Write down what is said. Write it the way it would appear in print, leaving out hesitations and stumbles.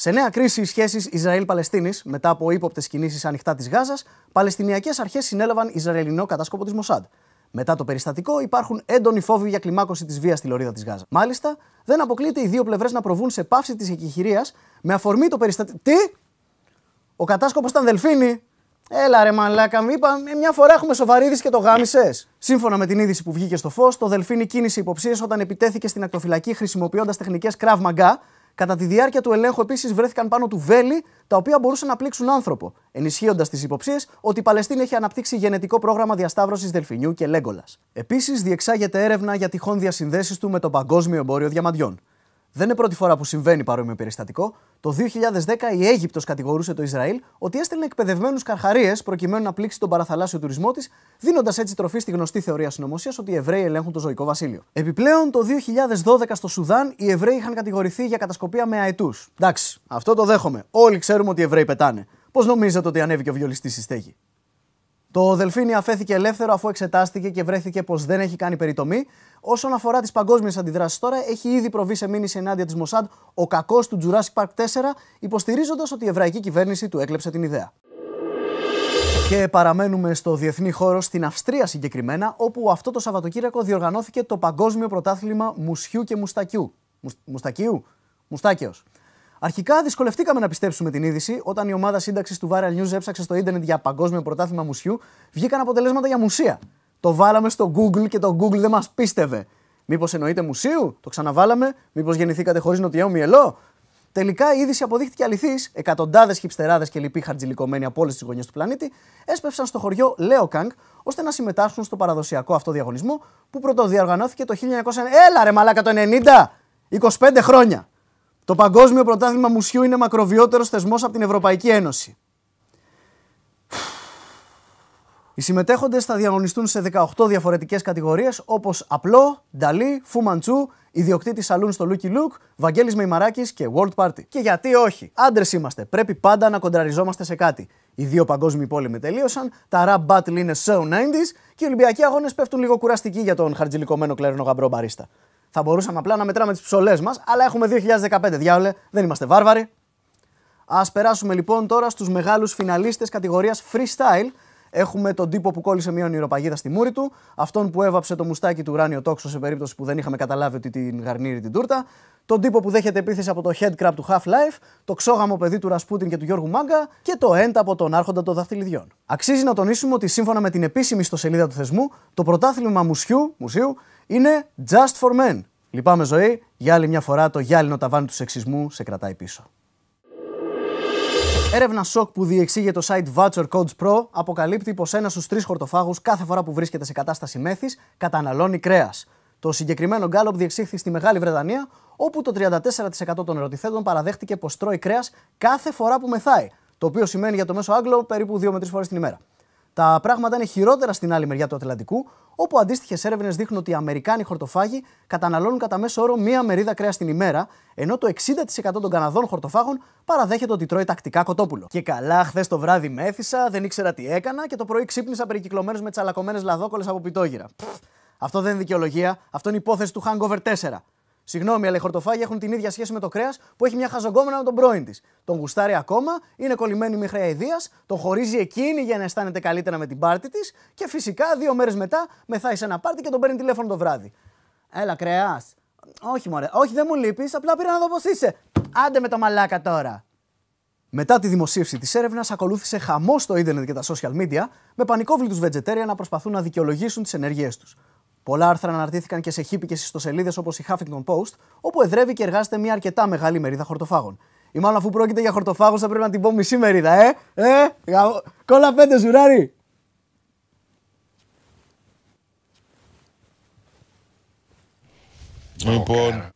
Σε νέα κρίση σχέσης Ισραήλ-Παλαιστίνης, μετά από ύποπτες κινήσεις ανοιχτά της Γάζας, Παλαιστινιακές αρχές συνέλαβαν Ισραηλινό κατάσκοπο της Μοσάντ. Μετά το περιστατικό, υπάρχουν έντονοι φόβοι για κλιμάκωση της βίας στη λωρίδα της Γάζα. Μάλιστα, δεν αποκλείεται οι δύο πλευρές να προβούν σε πάυση της εκεχηρίας με αφορμή το περιστατικό. Τι! Ο κατάσκοπος ήταν δελφίνι. Έλα ρε μαλάκα, μου είπα μια φορά έχουμε σοβαρή είδηση και το γάμισες. Σύμφωνα με την είδηση που βγήκε στο φως, το δελφίνι κίνησε υποψίες όταν επιτέθηκε στην ακτοφυλακή χρησιμοποιώντας τεχνικές Krav Maga. Κατά τη διάρκεια του ελέγχου, επίσης, βρέθηκαν πάνω του βέλη τα οποία μπορούσαν να πλήξουν άνθρωπο, ενισχύοντας τις υποψίες ότι η Παλαιστίνη έχει αναπτύξει γενετικό πρόγραμμα διασταύρωσης δελφινιού και λέγκολας. Επίσης, διεξάγεται έρευνα για τυχόν διασυνδέσεις του με το παγκόσμιο εμπόριο διαμαντιών. Δεν είναι πρώτη φορά που συμβαίνει παρόμοιο περιστατικό. Το 2010 η Αίγυπτος κατηγορούσε το Ισραήλ ότι έστελνε εκπαιδευμένους καρχαρίες προκειμένου να πλήξει τον παραθαλάσσιο τουρισμό της, δίνοντας έτσι τροφή στη γνωστή θεωρία συνωμοσίας ότι οι Εβραίοι ελέγχουν το ζωικό βασίλειο. Επιπλέον, το 2012 στο Σουδάν οι Εβραίοι είχαν κατηγορηθεί για κατασκοπία με αετούς. Εντάξει, αυτό το δέχομαι. Όλοι ξέρουμε ότι οι Εβραίοι πετάνε. Πώς νομίζετε ότι ανέβηκε ο βιολιστής στη στέγη? Το δελφίνι αφέθηκε ελεύθερο αφού εξετάστηκε και βρέθηκε πως δεν έχει κάνει περιτομή. Όσον αφορά τις παγκόσμιες αντιδράσεις τώρα, έχει ήδη προβεί σε μήνυση ενάντια της Μοσάντ ο κακός του Jurassic Park 4, υποστηρίζοντας ότι η εβραϊκή κυβέρνηση του έκλεψε την ιδέα. Και παραμένουμε στο διεθνή χώρο, στην Αυστρία συγκεκριμένα, όπου αυτό το Σαββατοκύριακο διοργανώθηκε το Παγκόσμιο Πρωτάθλημα Μουσιού και Μουστακιού. Μουστάκιος. Αρχικά δυσκολευτήκαμε να πιστέψουμε την είδηση. Όταν η ομάδα σύνταξης του Viral News έψαξε στο ίντερνετ για Παγκόσμιο Πρωτάθλημα Μουσιού, βγήκαν αποτελέσματα για μουσεία. Το βάλαμε στο Google και το Google δεν μας πίστευε. Μήπως εννοείται μουσείου? Το ξαναβάλαμε. Μήπως γεννηθήκατε χωρίς νοτιαίο μυελό? Τελικά η είδηση αποδείχτηκε αληθής. Εκατοντάδες χιψτεράδες και λοιποί χαρτζηλικωμένοι από όλες τις γωνιές του πλανήτη έσπευσαν στο χωριό Λέοκανγκ ώστε να συμμετάσχουν στο παραδοσιακό αυτό διαγωνισμό που πρωτοδιοργανώθηκε το 1990. Έλα ρε μαλάκα, το 90! 25 χρόνια! Το Παγκόσμιο Πρωτάθλημα Μουσιού είναι μακροβιότερος θεσμός από την Ευρωπαϊκή Ένωση. Οι συμμετέχοντες θα διαγωνιστούν σε 18 διαφορετικές κατηγορίες όπως απλό, Νταλή, Φουμαντσού, ιδιοκτήτη σαλούν στο Lucky Luke, Βαγγέλης Μεϊμαράκης και World Party. Και γιατί όχι? Άντρες είμαστε, πρέπει πάντα να κοντραριζόμαστε σε κάτι. Οι δύο παγκόσμιοι πόλεμοι τελείωσαν, τα rap battle είναι so 90s και οι Ολυμπιακοί αγώνες πέφτουν λίγο κουραστικοί για τον χαρτζηλικωμένο κλέρνο γαμπρό μπαρίστα. Θα μπορούσαμε απλά να μετράμε τις ψωλές μας, αλλά έχουμε 2015, διάολε, δεν είμαστε βάρβαροι. Ας περάσουμε λοιπόν τώρα στους μεγάλους φιναλίστες κατηγορίας freestyle. Έχουμε τον τύπο που κόλλησε μια ονειροπαγίδα στη μούρη του, αυτόν που έβαψε το μουστάκι του ουράνιο τόξο σε περίπτωση που δεν είχαμε καταλάβει ότι την γαρνίρει την τούρτα, τον τύπο που δέχεται επίθεση από το headcrab του Half-Life, το ξόγαμο παιδί του Ρασπούτιν και του Γιώργου Μάγκα και το έντ από τον Άρχοντα των Δαχτυλιδιών. Αξίζει να τονίσουμε ότι σύμφωνα με την επίσημη ιστοσελίδα του θεσμού, το πρωτάθλημα μουσιού είναι just for men. Λυπάμαι ζωή, για άλλη μια φορά το γυάλινο ταβάνι του σεξισμού σε κρατάει πίσω. Έρευνα σοκ που διεξήγε το site Voucher Codes Pro αποκαλύπτει πως ένας στους 3 χορτοφάγους κάθε φορά που βρίσκεται σε κατάσταση μέθης καταναλώνει κρέας. Το συγκεκριμένο γκάλοπ διεξήχθη στη Μεγάλη Βρετανία, όπου το 34% των ερωτηθέντων παραδέχτηκε πως τρώει κρέας κάθε φορά που μεθάει, το οποίο σημαίνει για το μέσο Άγγλο περίπου 2 με 3 φορές την ημέρα. Τα πράγματα είναι χειρότερα στην άλλη μεριά του Ατλαντικού, όπου αντίστοιχες έρευνες δείχνουν ότι οι Αμερικάνοι χορτοφάγοι καταναλώνουν κατά μέσο όρο μία μερίδα κρέας την ημέρα, ενώ το 60% των Καναδών χορτοφάγων παραδέχεται ότι τρώει τακτικά κοτόπουλο. Και καλά, χθες το βράδυ μέθησα, δεν ήξερα τι έκανα και το πρωί ξύπνησα περικυκλωμένος με τσαλακωμένες λαδόκολες από πιτόγυρα. Αυτό δεν είναι δικαιολογία, αυτό είναι υπόθεση του Hangover 4. Συγγνώμη, αλλά οι χορτοφάγοι έχουν την ίδια σχέση με το κρέας που έχει μια χαζογκόμενα με τον πρώην της. Τον γουστάρει ακόμα, είναι κολλημένη μέχρι αηδίας, τον χωρίζει εκείνη για να αισθάνεται καλύτερα με την πάρτη της και φυσικά 2 μέρες μετά μεθάει σε ένα πάρτι και τον παίρνει τηλέφωνο το βράδυ. Έλα, κρέας. Όχι, μωρέ, όχι, δεν μου λείπεις, απλά πήρα να δω πώς είσαι. Άντε με το μαλάκα τώρα. Μετά τη δημοσίευση της έρευνας, ακολούθησε χαμός στο ίντερνετ και τα social media, με πανικόβλητους vegetarian να προσπαθούν να δικαιολογήσουν τις ενέργειές τους. Πολλά άρθρα αναρτήθηκαν και σε χίπικες ιστοσελίδες όπως η Huffington Post, όπου εδρεύει και εργάζεται μια αρκετά μεγάλη μερίδα χορτοφάγων. Ή μάλλον αφού πρόκειται για χορτοφάγους θα πρέπει να την πω μισή μερίδα, κόλλα 5 ζουράρι! Λοιπόν,